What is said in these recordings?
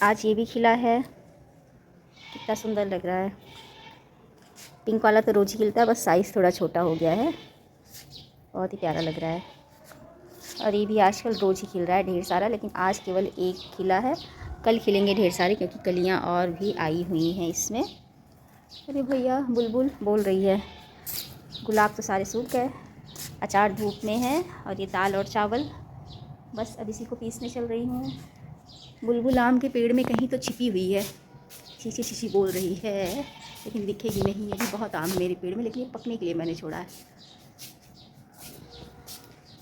आज ये भी खिला है, कितना सुंदर लग रहा है। पिंक वाला तो रोज़ ही खिलता है, बस साइज़ थोड़ा छोटा हो गया है। बहुत ही प्यारा लग रहा है। और ये भी आजकल रोज़ ही खिल रहा है ढेर सारा, लेकिन आज केवल एक खिला है। कल खिलेंगे ढेर सारे, क्योंकि कलियाँ और भी आई हुई हैं इसमें। अरे भैया बुलबुल बोल रही है। गुलाब तो सारे सूख गए। अचार धूप में है और ये दाल और चावल, बस अब इसी को पीसने चल रही हूँ। बुलबुल आम के पेड़ में कहीं तो छिपी हुई है, शीशी शीशी बोल रही है, लेकिन दिखेगी नहीं। अभी बहुत आम मेरे पेड़ में, लेकिन ये पकने के लिए मैंने छोड़ा है।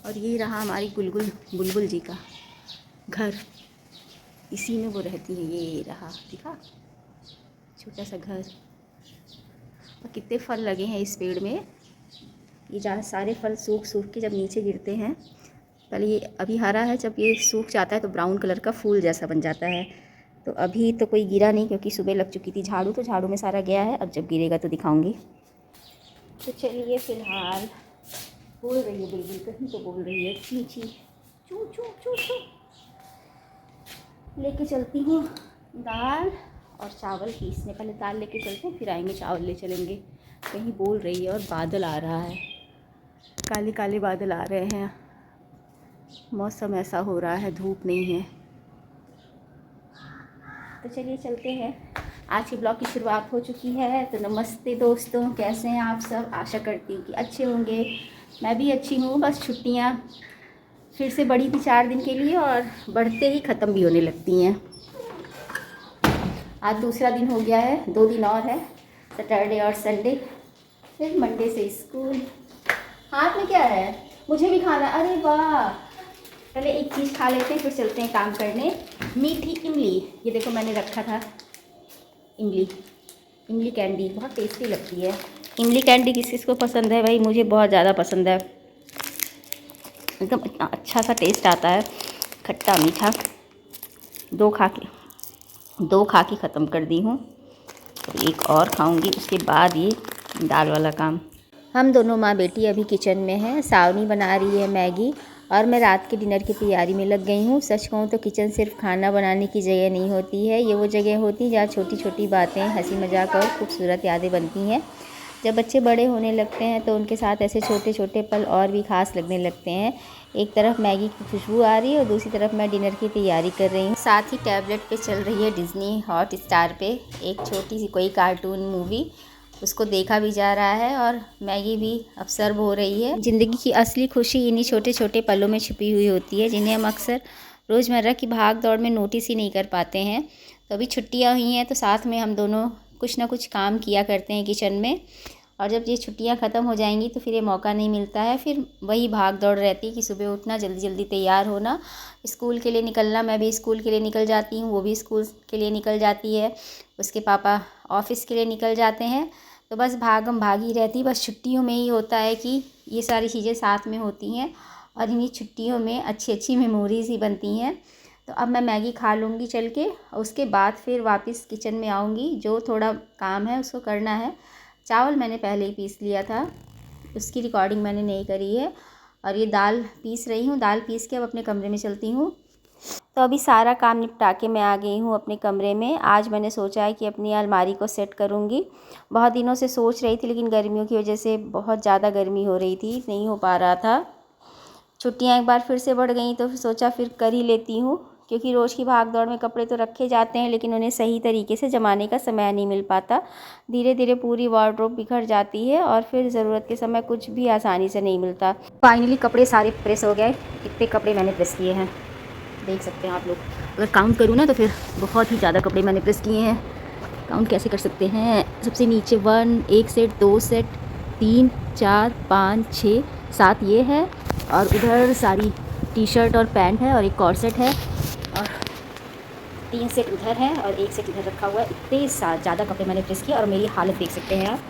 और ये रहा हमारी गुलगुल बुलबुल जी का घर, इसी में वो रहती है। ये रहा, दिखा छोटा सा घर। और कितने फल लगे हैं इस पेड़ में। ये जहाँ सारे फल सूख सूख के जब नीचे गिरते हैं, पहले ये अभी हरा है, जब ये सूख जाता है तो ब्राउन कलर का फूल जैसा बन जाता है। तो अभी तो कोई गिरा नहीं, क्योंकि सुबह लग चुकी थी झाड़ू, तो झाड़ू में सारा गया है। अब जब गिरेगा तो दिखाऊंगी। तो चलिए, फ़िलहाल बोल रही है बुलबुल, कहीं तो बोल रही है, ची ची चू चू चू चू। लेके चलती हूँ दाल और चावल पीसने। पहले दाल लेके चलते हैं, फिर आएंगे चावल ले चलेंगे। कहीं बोल रही है। और बादल आ रहा है, काले काले बादल आ रहे हैं। मौसम ऐसा हो रहा है, धूप नहीं है। तो चलिए चलते हैं। आज के ब्लॉग की शुरुआत हो चुकी है। तो नमस्ते दोस्तों, कैसे हैं आप सब? आशा करती हूँ कि अच्छे होंगे। मैं भी अच्छी हूँ। बस छुट्टियाँ फिर से बढ़ी थी 4 दिन के लिए, और बढ़ते ही ख़त्म भी होने लगती हैं। आज दूसरा दिन हो गया है, 2 दिन और है, सैटरडे और संडे। फिर मंडे से स्कूल। हाथ में क्या है? मुझे भी खाना। अरे वाह, पहले एक चीज़ खा लेते हैं, फिर चलते हैं काम करने। मीठी इमली, ये देखो मैंने रखा था। इमली कैंडी बहुत टेस्टी लगती है। इमली कैंडी किस किस को पसंद है भाई? मुझे बहुत ज़्यादा पसंद है। एकदम इतना अच्छा सा टेस्ट आता है, खट्टा मीठा। दो खा के ख़त्म कर दी हूँ। तो एक और खाऊंगी, उसके बाद ये दाल वाला काम। हम दोनों माँ बेटी अभी किचन में हैं। सावनी बना रही है मैगी, और मैं रात के डिनर की तैयारी में लग गई हूँ। सच कहूँ तो किचन सिर्फ खाना बनाने की जगह नहीं होती है। ये वो जगह होती है जहाँ छोटी छोटी बातें, हंसी मजाक और खूबसूरत यादें बनती हैं। जब बच्चे बड़े होने लगते हैं तो उनके साथ ऐसे छोटे छोटे पल और भी खास लगने लगते हैं। एक तरफ मैगी की खुशबू आ रही है और दूसरी तरफ मैं डिनर की तैयारी कर रही हूँ। साथ ही टैबलेट पे चल रही है डिज़नी हॉटस्टार पे एक छोटी सी कोई कार्टून मूवी, उसको देखा भी जा रहा है और मैगी भी अब सर्व हो रही है। ज़िंदगी की असली खुशी इन्हीं छोटे छोटे पलों में छुपी हुई होती है, जिन्हें हम अक्सर रोज़मर्रा की भाग दौड़ में नोटिस ही नहीं कर पाते हैं। तो अभी छुट्टियाँ हुई हैं, तो साथ में हम दोनों कुछ ना कुछ काम किया करते हैं किचन में। और जब ये छुट्टियां ख़त्म हो जाएंगी तो फिर ये मौका नहीं मिलता है। फिर वही भाग दौड़ रहती है कि सुबह उठना, जल्दी जल्दी तैयार होना, स्कूल के लिए निकलना। मैं भी स्कूल के लिए निकल जाती हूँ, वो भी स्कूल के लिए निकल जाती है, उसके पापा ऑफिस के लिए निकल जाते हैं। तो बस भागम भागी रहती। बस छुट्टियों में ही होता है कि ये सारी चीज़ें साथ में होती हैं, और इन्हीं छुट्टियों में अच्छी अच्छी मेमोरीज़ ही बनती हैं। तो अब मैं मैगी खा लूँगी चल के, और उसके बाद फिर वापस किचन में आऊँगी। जो थोड़ा काम है उसको करना है। चावल मैंने पहले ही पीस लिया था, उसकी रिकॉर्डिंग मैंने नहीं करी है। और ये दाल पीस रही हूँ। दाल पीस के अब अपने कमरे में चलती हूँ। तो अभी सारा काम निपटा के मैं आ गई हूँ अपने कमरे में। आज मैंने सोचा है कि अपनी अलमारी को सेट करूँगी। बहुत दिनों से सोच रही थी, लेकिन गर्मियों की वजह से बहुत ज़्यादा गर्मी हो रही थी, नहीं हो पा रहा था। छुट्टियाँ एक बार फिर से बढ़ गई, तो फिर सोचा फिर कर ही लेती हूँ, क्योंकि रोज़ की भाग दौड़ में कपड़े तो रखे जाते हैं, लेकिन उन्हें सही तरीके से जमाने का समय नहीं मिल पाता। धीरे धीरे पूरी वार्डरोब बिखर जाती है, और फिर ज़रूरत के समय कुछ भी आसानी से नहीं मिलता। फाइनली कपड़े सारे प्रेस हो गए। कितने कपड़े मैंने प्रेस किए हैं देख सकते हैं आप लोग। अगर काउंट करूँ ना तो फिर बहुत ही ज़्यादा कपड़े मैंने प्रेस किए हैं। काउंट कैसे कर सकते हैं? सबसे नीचे 1, 1 सेट, 2 सेट, 3, 4, 5, 6, 7 ये है, और उधर सारी टी शर्ट और पैंट है, और एक कॉर्सेट है, और 3 सेट उधर है, और 1 सेट इधर रखा हुआ है। इतने ज़्यादा कपड़े मैंने प्रेस किए, और मेरी हालत देख सकते हैं आप।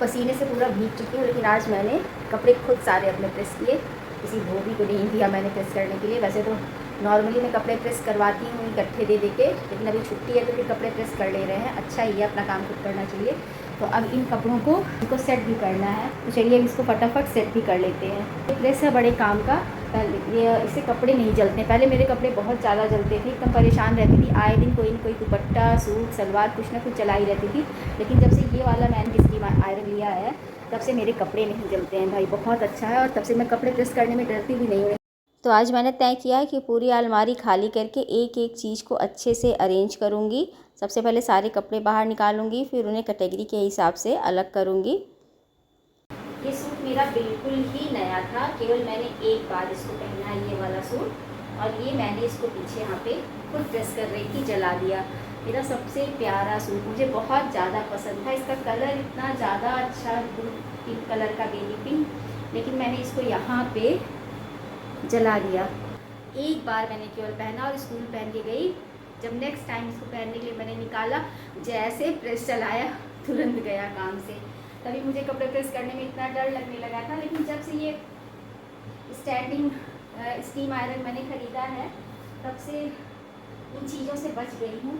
पसीने से पूरा भीग चुकी हूँ, लेकिन आज मैंने कपड़े खुद सारे अपने प्रेस किए। किसी धोबी को नहीं दिया मैंने प्रेस करने के लिए। वैसे तो नॉर्मली मैं कपड़े प्रेस करवाती हूँ इकट्ठे दे के, लेकिन अभी छुट्टी है तो फिर कपड़े प्रेस कर ले रहे हैं। अच्छा ही है, अपना काम खुद करना चाहिए। तो अब इन कपड़ों को सेट भी करना है, तो चलिए अब इसको फटाफट सेट भी कर लेते हैं। ये प्रेस है बड़े काम का, पहले ये इससे कपड़े नहीं जलते। पहले मेरे कपड़े बहुत ज़्यादा जलते थे, एकदम परेशान रहती थी, आए दिन कोई न कोई दुपट्टा, सूट, सलवार कुछ ना कुछ चला ही रहती थी। लेकिन जब से ये वाला मैंने स्टीम आयरन लिया है तब से मेरे कपड़े नहीं जलते हैं भाई, बहुत अच्छा है। और तब से मैं कपड़े प्रेस करने में डरती भी नहीं हूँ। तो आज मैंने तय किया है कि पूरी अलमारी खाली करके एक एक चीज़ को अच्छे से अरेंज करूँगी। सबसे पहले सारे कपड़े बाहर निकालूंगी, फिर उन्हें कैटेगरी के हिसाब से अलग करूँगी। ये सूट मेरा बिल्कुल ही नया था, केवल मैंने एक बार इसको पहना है, ये वाला सूट। और ये मैंने इसको पीछे यहाँ पे खुद प्रेस कर रही थी, जला दिया। मेरा सबसे प्यारा सूट, मुझे बहुत ज़्यादा पसंद था। इसका कलर इतना ज़्यादा अच्छा, पिंक कलर का, बेबी पिंक, लेकिन मैंने इसको यहाँ पे जला दिया। एक बार मैंने केवल पहना और स्कूल पहन के गई। जब नेक्स्ट टाइम इसको पहनने के लिए मैंने निकाला, जैसे प्रेस चलाया तुरंत गया काम से। तभी मुझे कपड़े प्रेस करने में इतना डर लगने लगा था। लेकिन जब से ये स्टैंडिंग स्टीम आयरन मैंने ख़रीदा है तब से इन चीज़ों से बच गई हूँ।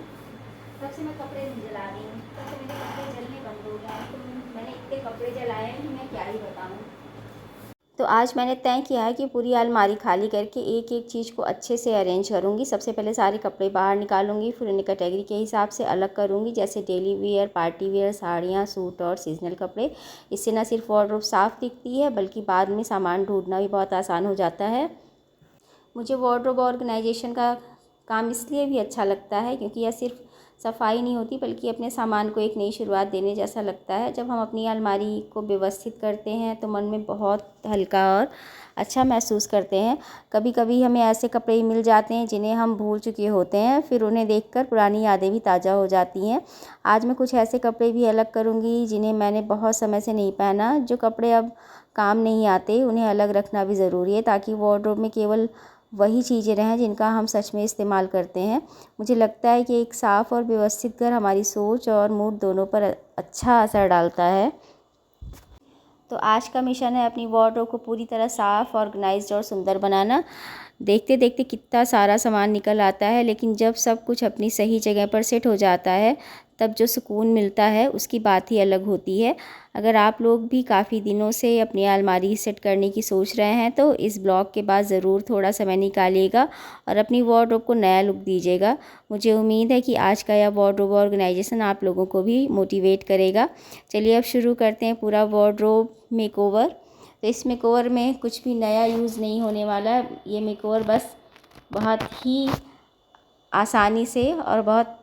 तब से मैं कपड़े नहीं जला रही हूँ, तब से मेरे कपड़े जलने बंद हो गए हैं। तो मैंने इतने कपड़े जलाए हैं कि मैं क्या ही बताऊँ। तो आज मैंने तय किया है कि पूरी अलमारी खाली करके एक एक चीज़ को अच्छे से अरेंज करूँगी। सबसे पहले सारे कपड़े बाहर निकालूंगी, फिर उन्हें कैटेगरी के हिसाब से अलग करूँगी, जैसे डेली वेयर, पार्टी वेयर, साड़ियाँ, सूट और सीजनल कपड़े। इससे न सिर्फ वार्डरोब साफ़ दिखती है बल्कि बाद में सामान ढूंढना भी बहुत आसान हो जाता है। मुझे वार्डरोब ऑर्गेनाइजेशन का काम इसलिए भी अच्छा लगता है क्योंकि यह सिर्फ सफाई नहीं होती बल्कि अपने सामान को एक नई शुरुआत देने जैसा लगता है। जब हम अपनी अलमारी को व्यवस्थित करते हैं तो मन में बहुत हल्का और अच्छा महसूस करते हैं। कभी कभी हमें ऐसे कपड़े मिल जाते हैं जिन्हें हम भूल चुके होते हैं, फिर उन्हें देखकर पुरानी यादें भी ताज़ा हो जाती हैं। आज मैं कुछ ऐसे कपड़े भी अलग करूँगी जिन्हें मैंने बहुत समय से नहीं पहना। जो कपड़े अब काम नहीं आते उन्हें अलग रखना भी ज़रूरी है ताकि वार्डरोब में केवल वही चीज़ें रहें जिनका हम सच में इस्तेमाल करते हैं। मुझे लगता है कि एक साफ़ और व्यवस्थित घर हमारी सोच और मूड दोनों पर अच्छा असर डालता है। तो आज का मिशन है अपनी वार्डरोब को पूरी तरह साफ़, ऑर्गेनाइज्ड और सुंदर बनाना। देखते देखते कितना सारा सामान निकल आता है, लेकिन जब सब कुछ अपनी सही जगह पर सेट हो जाता है तब जो सुकून मिलता है उसकी बात ही अलग होती है। अगर आप लोग भी काफ़ी दिनों से अपनी अलमारी सेट करने की सोच रहे हैं तो इस ब्लॉग के बाद ज़रूर थोड़ा समय निकालिएगा और अपनी वार्डरोब को नया लुक दीजिएगा। मुझे उम्मीद है कि आज का यह वार्डरोब ऑर्गेनाइजेशन आप लोगों को भी मोटिवेट करेगा। चलिए अब शुरू करते हैं पूरा वार्डरोब मेकओवर। तो इस मेकओवर में कुछ भी नया यूज़ नहीं होने वाला है। ये मेकओवर बस बहुत ही आसानी से और बहुत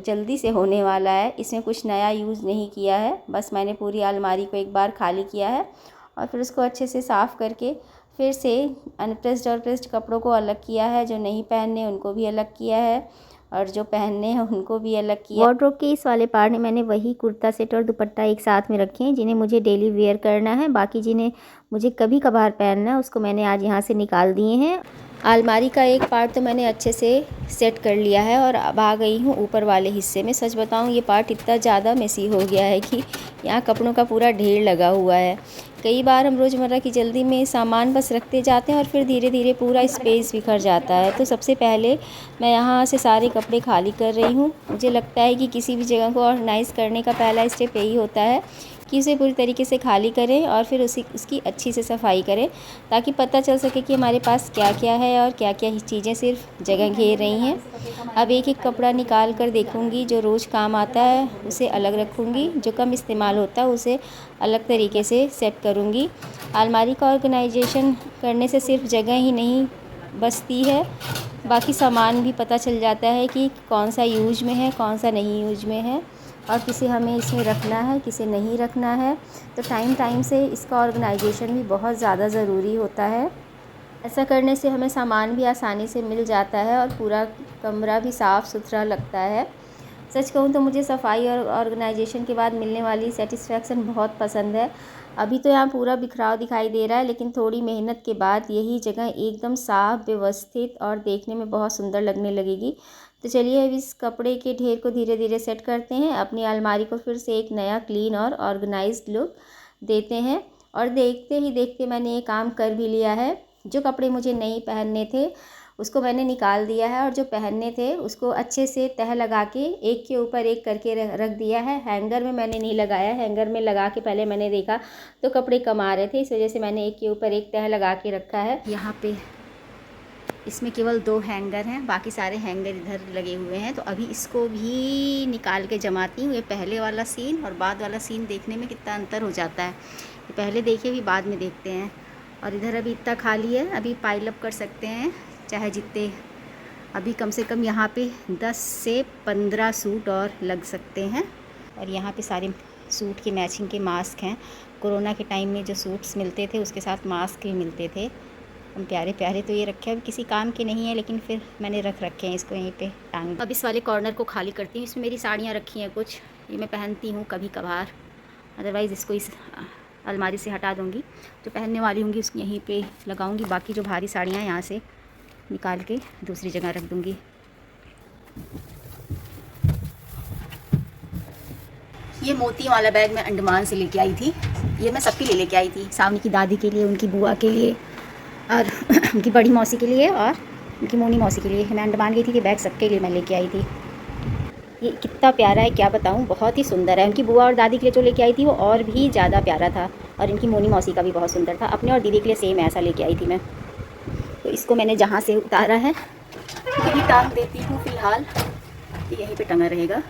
जल्दी से होने वाला है। इसमें कुछ नया यूज़ नहीं किया है, बस मैंने पूरी अलमारी को एक बार खाली किया है और फिर उसको अच्छे से साफ़ करके फिर से अनप्रेस्ड और प्रेस्ड कपड़ों को अलग किया है। जो नहीं पहनने उनको भी अलग किया है और जो पहनने हैं उनको भी अलग किया। वार्डरोब के इस वाले पार्ट में मैंने वही कुर्ता सेट और दुपट्टा एक साथ में रखे हैं जिन्हें मुझे डेली वेयर करना है। बाकी जिन्हें मुझे कभी कभार पहनना है उसको मैंने आज यहाँ से निकाल दिए हैं। अलमारी का एक पार्ट तो मैंने अच्छे से सेट कर लिया है और अब आ गई हूँ ऊपर वाले हिस्से में। सच बताऊँ ये पार्ट इतना ज़्यादा मेसी हो गया है कि यहाँ कपड़ों का पूरा ढेर लगा हुआ है। कई बार हम रोज़मर्रा की जल्दी में सामान बस रखते जाते हैं और फिर धीरे धीरे पूरा स्पेस बिखर जाता है। तो सबसे पहले मैं यहाँ से सारे कपड़े खाली कर रही हूँ। मुझे लगता है कि किसी भी जगह को ऑर्गेनाइज़ करने का पहला स्टेप यही होता है कि उसे पूरी तरीके से खाली करें और फिर उसकी अच्छी से सफाई करें ताकि पता चल सके कि हमारे पास क्या क्या है और क्या क्या चीज़ें सिर्फ जगह घेर रही हैं। अब एक एक कपड़ा निकाल कर देखूंगी। जो रोज़ काम आता है उसे अलग रखूंगी, जो कम इस्तेमाल होता है उसे अलग तरीके से सेट करूंगी। अलमारी का ऑर्गेनाइजेशन करने से सिर्फ जगह ही नहीं बचती है, बाकी सामान भी पता चल जाता है कि कौन सा यूज में है, कौन सा नहीं यूज में है और किसे हमें इसमें रखना है, किसे नहीं रखना है। तो टाइम से इसका ऑर्गेनाइजेशन भी बहुत ज़्यादा ज़रूरी होता है। ऐसा करने से हमें सामान भी आसानी से मिल जाता है और पूरा कमरा भी साफ़ सुथरा लगता है। सच कहूँ तो मुझे सफाई और ऑर्गेनाइजेशन के बाद मिलने वाली सेटिस्फैक्शन बहुत पसंद है। अभी तो यहाँ पूरा बिखराव दिखाई दे रहा है, लेकिन थोड़ी मेहनत के बाद यही जगह एकदम साफ़, व्यवस्थित और देखने में बहुत सुंदर लगने लगेगी। तो चलिए अब इस कपड़े के ढेर को धीरे धीरे सेट करते हैं। अपनी अलमारी को फिर से एक नया क्लीन और ऑर्गेनाइज्ड लुक देते हैं। और देखते ही देखते मैंने ये काम कर भी लिया है। जो कपड़े मुझे नहीं पहनने थे उसको मैंने निकाल दिया है और जो पहनने थे उसको अच्छे से तह लगा के एक के ऊपर एक करके रख दिया है। हैंगर में मैंने नहीं लगाया, हैंगर में लगा के पहले मैंने देखा तो कपड़े कम आ रहे थे, इस वजह से मैंने एक के ऊपर एक तह लगा के रखा है। यहाँ पे इसमें केवल 2 हैंगर हैं, बाकी सारे हैंगर इधर लगे हुए हैं। तो अभी इसको भी निकाल के जमाती हूँ। ये पहले वाला सीन और बाद वाला सीन देखने में कितना अंतर हो जाता है। ये पहले देखिए, अभी बाद में देखते हैं। और इधर अभी इतना खाली है, अभी पाइल अप कर सकते हैं चाहे जितने। अभी कम से कम यहाँ पे 10 से 15 सूट और लग सकते हैं। और यहाँ पे सारे सूट के मैचिंग के मास्क हैं। कोरोना के टाइम में जो सूट्स मिलते थे उसके साथ मास्क भी मिलते थे। हम प्यारे प्यारे तो ये रखे, अभी किसी काम के नहीं है, लेकिन फिर मैंने रख रखे हैं इसको यहीं पे टांग। अब इस वाले कॉर्नर को खाली करती हूँ। इसमें मेरी साड़ियाँ रखी हैं कुछ, ये मैं पहनती हूँ कभी कभार। अदरवाइज़ इसको इस अलमारी से हटा दूँगी। जो पहनने वाली होंगी उसको यहीं पे लगाऊँगी। बाकी जो भारी साड़ियाँ यहाँ से निकाल के दूसरी जगह रख दूँगी। ये मोती वाला बैग मैं अंडमान से लेके आई थी। ये मैं सबके लिए लेके आई थी, सावनी की दादी के लिए, उनकी बुआ के लिए और उनकी बड़ी मौसी के लिए और उनकी मोनी मौसी के लिए। मैं अंडमान गई थी, ये बैग सबके लिए मैं लेके आई थी। ये कितना प्यारा है क्या बताऊँ, बहुत ही सुंदर है। उनकी बुआ और दादी के लिए जो लेके आई थी वो और भी ज़्यादा प्यारा था, और इनकी मोनी मौसी का भी बहुत सुंदर था। अपने और दीदी के लिए सेम ऐसा लेके आई थी मैं। तो इसको मैंने जहाँ से उतारा है यही टांग देती हूँ फ़िलहाल, यहीं पर टंगा रहेगा।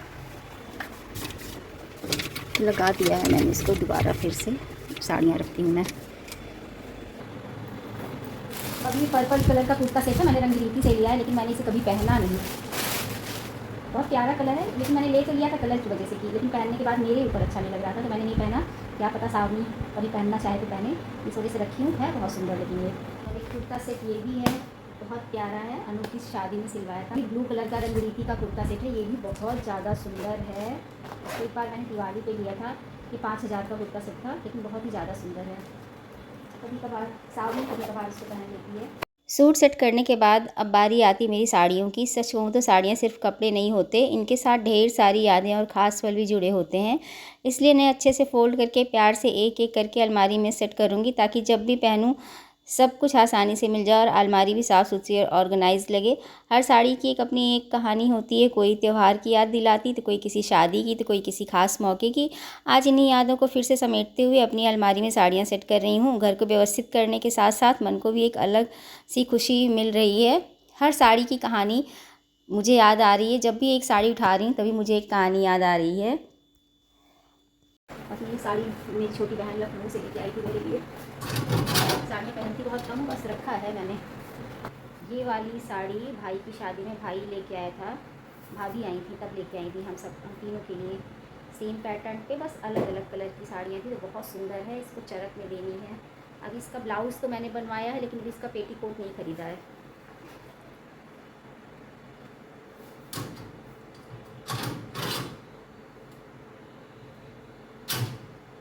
लगा दिया है मैंने इसको, दोबारा फिर से साड़ियाँ रखती हूँ मैं। अब ये पर्पल कलर का कुर्ता सेट है, मैंने रंगीली से लिया है, लेकिन मैंने इसे कभी पहना नहीं। बहुत प्यारा कलर है, लेकिन मैंने ले तो लिया था कलर की वजह से कि, लेकिन पहनने के बाद मेरे ऊपर अच्छा नहीं लग रहा था, तो मैंने नहीं पहना। क्या पता सावनी कभी पहनना चाहे तो पहने, इस वजह से रखी हूँ। है बहुत सुंदर लेकिन ये। और एक कुर्ता सेट ये भी है, बहुत प्यारा है। अनु की शादी में सिलवाया था। ब्लू कलर का रंगीली का कुर्ता सेट है, ये भी बहुत ज़्यादा सुंदर है। तो एक बार मैंने दिवाली पे लिया था, ये 5000 का कुर्ता सेट था, लेकिन बहुत ही ज़्यादा सुंदर है। कभी कभार सावनी कभी कभार इसको पहन लेती है। सूट सेट करने के बाद अब बारी आती मेरी साड़ियों की। सच कहूँ तो साड़ियाँ सिर्फ कपड़े नहीं होते, इनके साथ ढेर सारी यादें और ख़ास पल भी जुड़े होते हैं। इसलिए इन्हें अच्छे से फ़ोल्ड करके प्यार से एक एक करके अलमारी में सेट करूँगी, ताकि जब भी पहनूँ सब कुछ आसानी से मिल जाए और अलमारी भी साफ़ सुथरी और ऑर्गेनाइज लगे। हर साड़ी की एक अपनी एक कहानी होती है, कोई त्यौहार की याद दिलाती, तो कोई किसी शादी की, तो कोई किसी खास मौके की। आज इन्हीं यादों को फिर से समेटते हुए अपनी अलमारी में साड़ियाँ सेट कर रही हूँ। घर को व्यवस्थित करने के साथ साथ मन को भी एक अलग सी खुशी मिल रही है। हर साड़ी की कहानी मुझे याद आ रही है, जब भी एक साड़ी उठा रही हूँ तभी मुझे एक कहानी याद आ रही है। अपनी साड़ी मेरी छोटी बहन लखनऊ से लेके आई थी मेरे लिए। साड़ियाँ पहनती बहुत कम, बस रखा है मैंने। ये वाली साड़ी भाई की शादी में भाई लेके आया था, भाभी आई थी तब लेके आई थी। हम तीनों के लिए सेम पैटर्न पे, बस अलग अलग कलर की साड़ियाँ थी। तो बहुत सुंदर है, इसको चरक में देनी है। अभी इसका ब्लाउज़ तो मैंने बनवाया है, लेकिन अभी इसका पेटीकोट नहीं ख़रीदा है।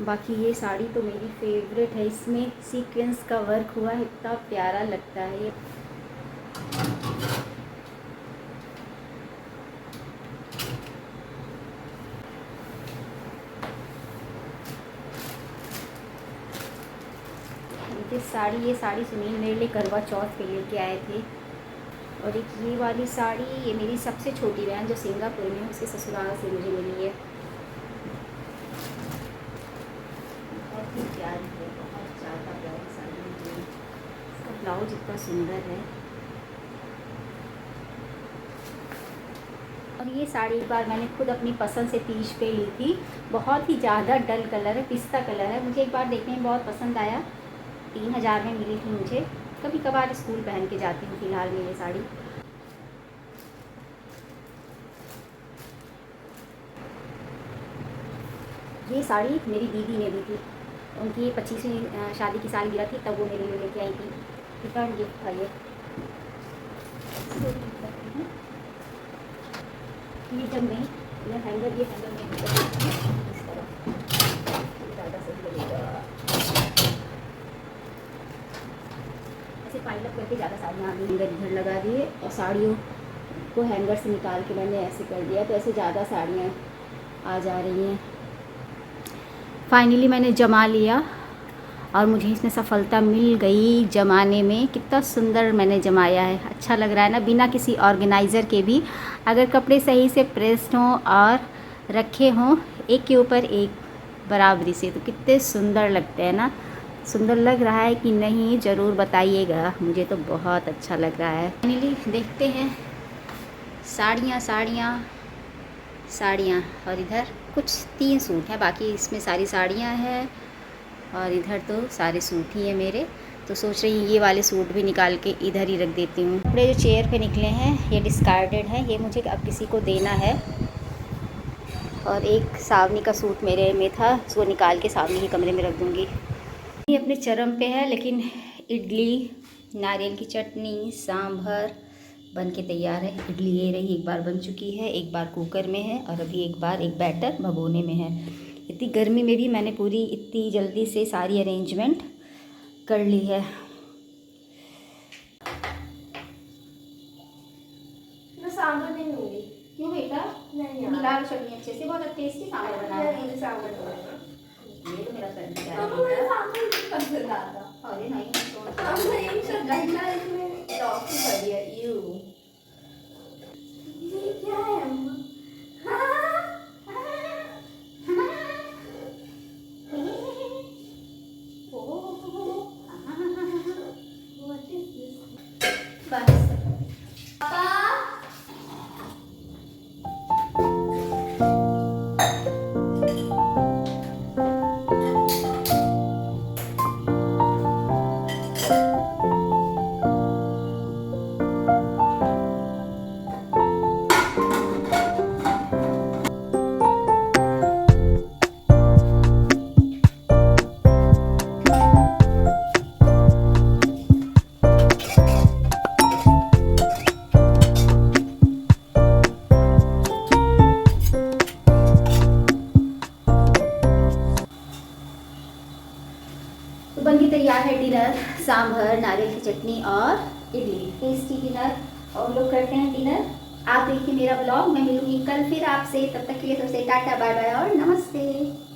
बाकी ये साड़ी तो मेरी फेवरेट है, इसमें सीक्वेंस का वर्क हुआ है, इतना प्यारा लगता है ये। ये साड़ी सुनील मेरे लिए करवा चौथ पे लेके आए थे। और एक ये वाली साड़ी, ये मेरी सबसे छोटी बहन जो सिंगापुर में, उसके ससुराल से मुझे मिली है। बहुत ही प्यारी है, बहुत ज़्यादा प्यारी साड़ी है। इसका ब्लाउज इतना सुंदर है। और ये साड़ी एक बार मैंने खुद अपनी पसंद से तीज पे ली थी। बहुत ही ज़्यादा डल कलर है, पिस्ता कलर है। मुझे एक बार देखने में बहुत पसंद आया, 3000 में मिली थी मुझे। कभी कभार स्कूल पहन के जाती हूँ फ़िलहाल में ये साड़ी। ये साड़ी मेरी दीदी ने दी थी, उनकी 25वीं शादी की सालगिरह थी, तब वो मेरे लिए लेके आई थी। रिटर्न गिफ्ट था ये। ये जब नहीं, ये हैंगर में इस तरह ज़्यादा सही लगेगा। ऐसे पाइल अप करके ज़्यादा साड़ियाँ आगे हैंगर इधर लगा दिए, और साड़ियों को हैंगर से निकाल के मैंने ऐसे कर दिया, तो ऐसे ज़्यादा साड़ियाँ आ जा रही हैं। फाइनली मैंने जमा लिया और मुझे इसमें सफलता मिल गई जमाने में। कितना सुंदर मैंने जमाया है, अच्छा लग रहा है ना, बिना किसी ऑर्गेनाइज़र के भी। अगर कपड़े सही से प्रेस्ड हों और रखे हों एक के ऊपर एक बराबरी से, तो कितने सुंदर लगते हैं ना। सुंदर लग रहा है कि नहीं ज़रूर बताइएगा, मुझे तो बहुत अच्छा लग रहा है। फाइनली देखते हैं साड़ियाँ साड़ियाँ साड़ियाँ, और इधर कुछ 3 सूट हैं, बाकी इसमें सारी साड़ियाँ हैं और इधर तो सारे सूट ही हैं मेरे। तो सोच रही हूँ ये वाले सूट भी निकाल के इधर ही रख देती हूँ। कपड़े जो चेयर पे निकले हैं ये डिस्कार्डेड हैं, ये मुझे अब किसी को देना है। और एक सावनी का सूट मेरे में था, उसको निकाल के सावनी के कमरे में रख दूँगी। ये अपने चरम पे है, लेकिन इडली, नारियल की चटनी, सांभर बन के तैयार है। इडली ये रही, एक बार बन चुकी है, एक बार कुकर में है और अभी एक बार एक बैटर भगोने में है। इतनी गर्मी में भी मैंने पूरी इतनी जल्दी से सारी अरेंजमेंट कर ली है। मैं सांभर नहीं लूँगी। क्यों बेटा? नहीं मिला लो चटनी अच्छे से, बहुत टेस्टी सांभर बना है। नहीं सांभर नहीं। ये तो मेरा सर्दी का पापा मुझे सांभर नहीं पसंद आता। अरे नहीं सांभर एक शब्द गंदा इसमें डॉक्टर कर दिया यू। ये क्या है अम्मा? What is this? बस तो बन के तैयार है डिनर, सांभर, नारियल की चटनी और इडली। टेस्टी डिनर और लोग करते हैं डिनर। आप देखिए मेरा ब्लॉग, मैं मिलूंगी कल फिर आपसे। तब तक के लिए सबसे टाटा बाय बाय और नमस्ते।